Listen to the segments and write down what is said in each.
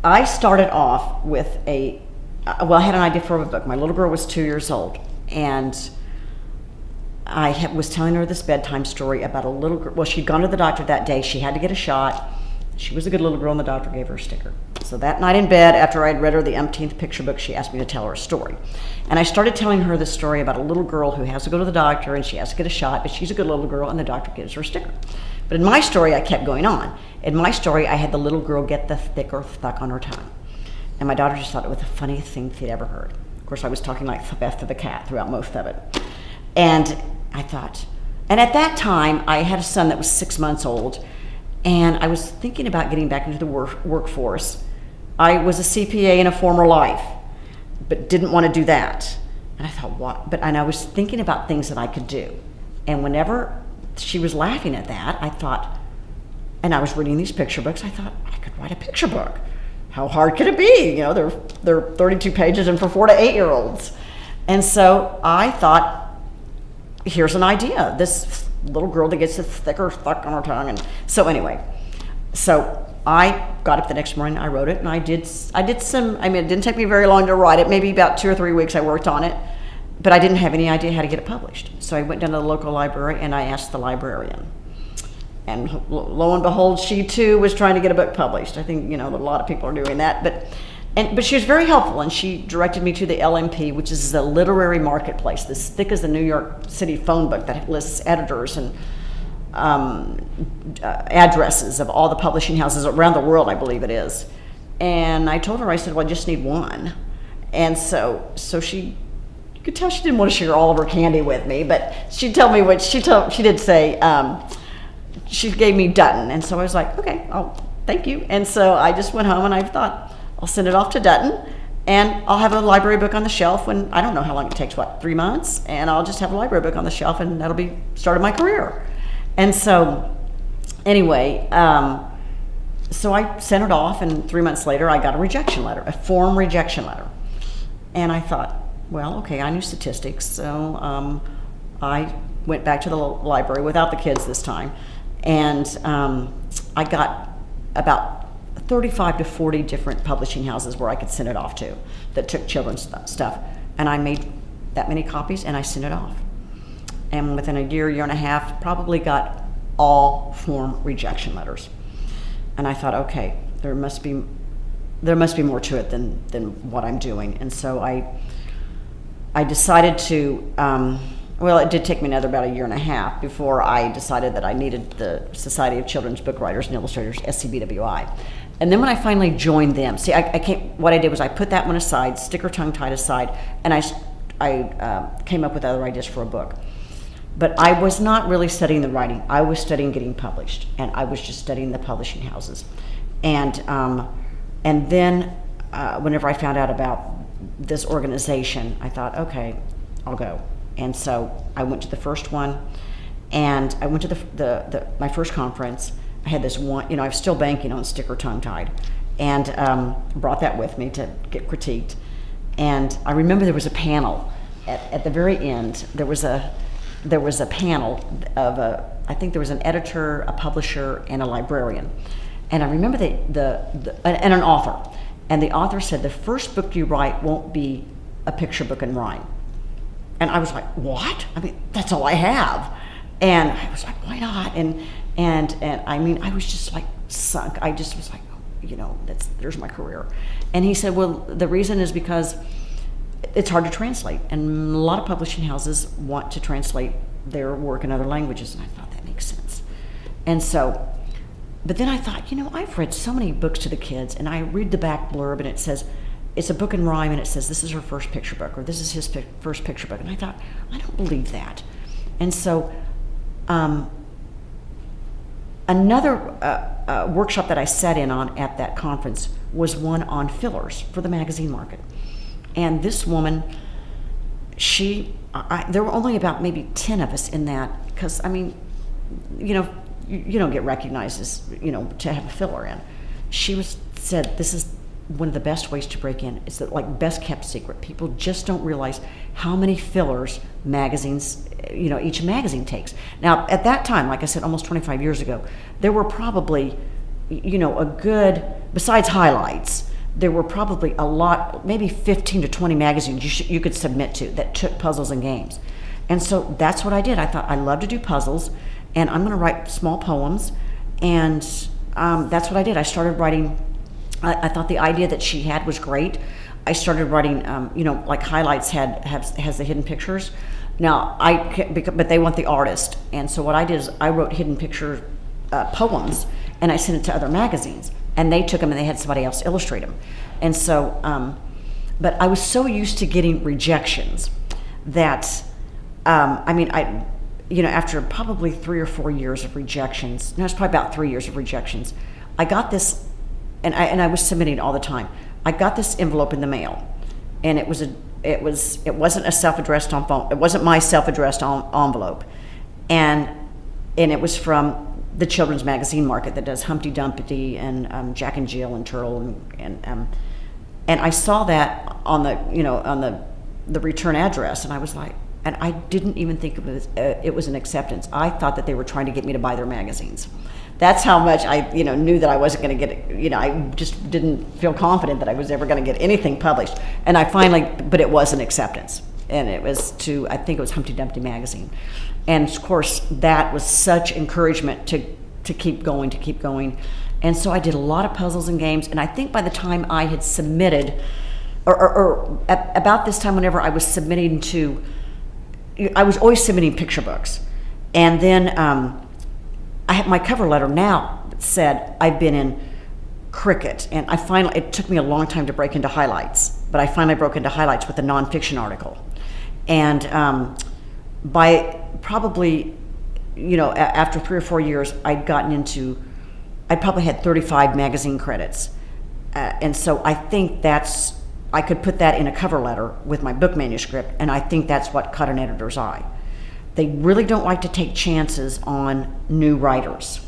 I started off with I had an idea for a book. My little girl was 2 years old, and was telling her this bedtime story about a little girl. Well, she'd gone to the doctor that day. She had to get a shot. She was a good little girl, and the doctor gave her a sticker. So that night in bed, after I'd read her the umpteenth picture book, she asked me to tell her a story. And I started telling her the story about a little girl who has to go to the doctor, and she has to get a shot, but she's a good little girl, and the doctor gives her a sticker. But in my story, I kept going on. In my story, I had the little girl get the sticker stuck on her tongue. And my daughter just thought it was the funniest thing she'd ever heard. Of course, I was talking like Beth the cat throughout most of it. And I thought, and at that time, I had a son that was 6 months old, and I was thinking about getting back into the workforce. I was a CPA in a former life, but didn't want to do that. And I thought, what? And I was thinking about things that I could do. And whenever she was laughing at that, I thought, and I was reading these picture books, I thought, I could write a picture book. How hard could it be? You know, they're 32 pages and for 4 to 8-year-olds. And so I thought, here's an idea. This little girl that gets a sticker stuck on her tongue. And so anyway, so I got up the next morning, I wrote it, and I did some, I mean, it didn't take me very long to write it, maybe about 2 or 3 weeks I worked on it, but I didn't have any idea how to get it published. So I went down to the local library and I asked the librarian. And lo and behold, she too was trying to get a book published. I think, you know, a lot of people are doing that, but she was very helpful, and she directed me to the LMP, which is the literary marketplace, as thick as the New York City phone book that lists editors and addresses of all the publishing houses around the world, I believe it is. And I told her, I said, well, I just need one. And so she, you could tell she didn't want to share all of her candy with me, but she told me what she did say. She gave me Dutton, and so I was like, okay, thank you. And so I just went home and I thought, I'll send it off to Dutton, and I'll have a library book on the shelf when, I don't know how long it takes, 3 months, and I'll just have a library book on the shelf, and that'll be start of my career. And so anyway, so I sent it off, and 3 months later I got a rejection letter, a form rejection letter. And I thought, well, okay, I knew statistics, so I went back to the library without the kids this time, and I got about 35 to 40 different publishing houses where I could send it off to that took children's stuff. And I made that many copies and I sent it off. And within a year and a half, probably got all form rejection letters. And I thought, okay, there must be more to it than what I'm doing. And so I decided to, well, it did take me about a year and a half before I decided that I needed the Society of Children's Book Writers and Illustrators, SCBWI. And then when I finally joined them, see, what I did was I put that one aside, sticker tongue tied aside, and I came up with other ideas for a book. But I was not really studying the writing. I was studying getting published, and I was just studying the publishing houses. And then whenever I found out about this organization, I thought, okay, I'll go. And so I went to the first one, and I went to my first conference. I had this one, you know, I was still banking on sticker tongue tied, and brought that with me to get critiqued. And I remember there was a panel at the very end. There was a panel of I think there was an editor, a publisher, and a librarian. And I remember and an author. And the author said, the first book you write won't be a picture book in rhyme. And I was like, what? I mean, that's all I have. And I was like, why not? And I mean, I was just like sunk. I just was like, oh, you know, there's my career. And he said, well, the reason is because it's hard to translate. And a lot of publishing houses want to translate their work in other languages. And I thought that makes sense. And so, but then I thought, you know, I've read so many books to the kids, and I read the back blurb and it says, it's a book in rhyme, and it says, this is her first picture book, or this is his first picture book. And I thought, I don't believe that. And so another workshop that I sat in on at that conference was one on fillers for the magazine market. And this woman, there were only about maybe 10 of us in that, because, I mean, you know, you don't get recognized as, you know, to have a filler in. She said, this is one of the best ways to break in. It's the best kept secret. People just don't realize how many fillers magazines, you know, each magazine takes. Now, at that time, like I said, almost 25 years ago, there were probably, you know, besides highlights, there were probably a lot, maybe 15 to 20 magazines you could submit to that took puzzles and games. And so that's what I did. I thought I love to do puzzles, and I'm going to write small poems, and that's what I did. I started writing. I thought the idea that she had was great. I started writing, like Highlights has the hidden pictures. Now but they want the artist, and so what I did is I wrote hidden picture poems, and I sent it to other magazines, and they took them and they had somebody else illustrate them. And so, but I was so used to getting rejections that, after probably 3 or 4 years of rejections, no, it's probably about 3 years of rejections, I got this, and I was submitting all the time. I got this envelope in the mail, and it wasn't a self-addressed envelope. It wasn't my self-addressed envelope, and it was from the children's magazine market that does Humpty Dumpty and Jack and Jill and Turtle and I saw that on the return address, and I was like, and I didn't even think it was an acceptance. I thought that they were trying to get me to buy their magazines. That's how much I knew that I wasn't going to get. I just didn't feel confident that I was ever going to get anything published. And I finally, but it was an acceptance, and it was I think it was Humpty Dumpty magazine. And of course, that was such encouragement to keep going. And so I did a lot of puzzles and games. And I think by the time I had submitted, or about this time, whenever I was submitting to, I was always submitting picture books. And then I had my cover letter now said I've been in Cricket. And it took me a long time to break into Highlights, but I finally broke into Highlights with a nonfiction article. And by probably, after 3 or 4 years, I probably had 35 magazine credits. And so I think I could put that in a cover letter with my book manuscript, and I think that's what caught an editor's eye. They really don't like to take chances on new writers.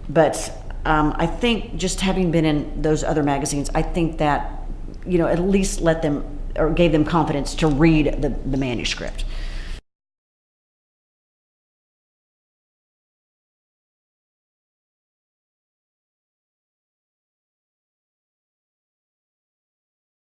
But I think just having been in those other magazines, I think that, at least let them, or gave them confidence to read the manuscript.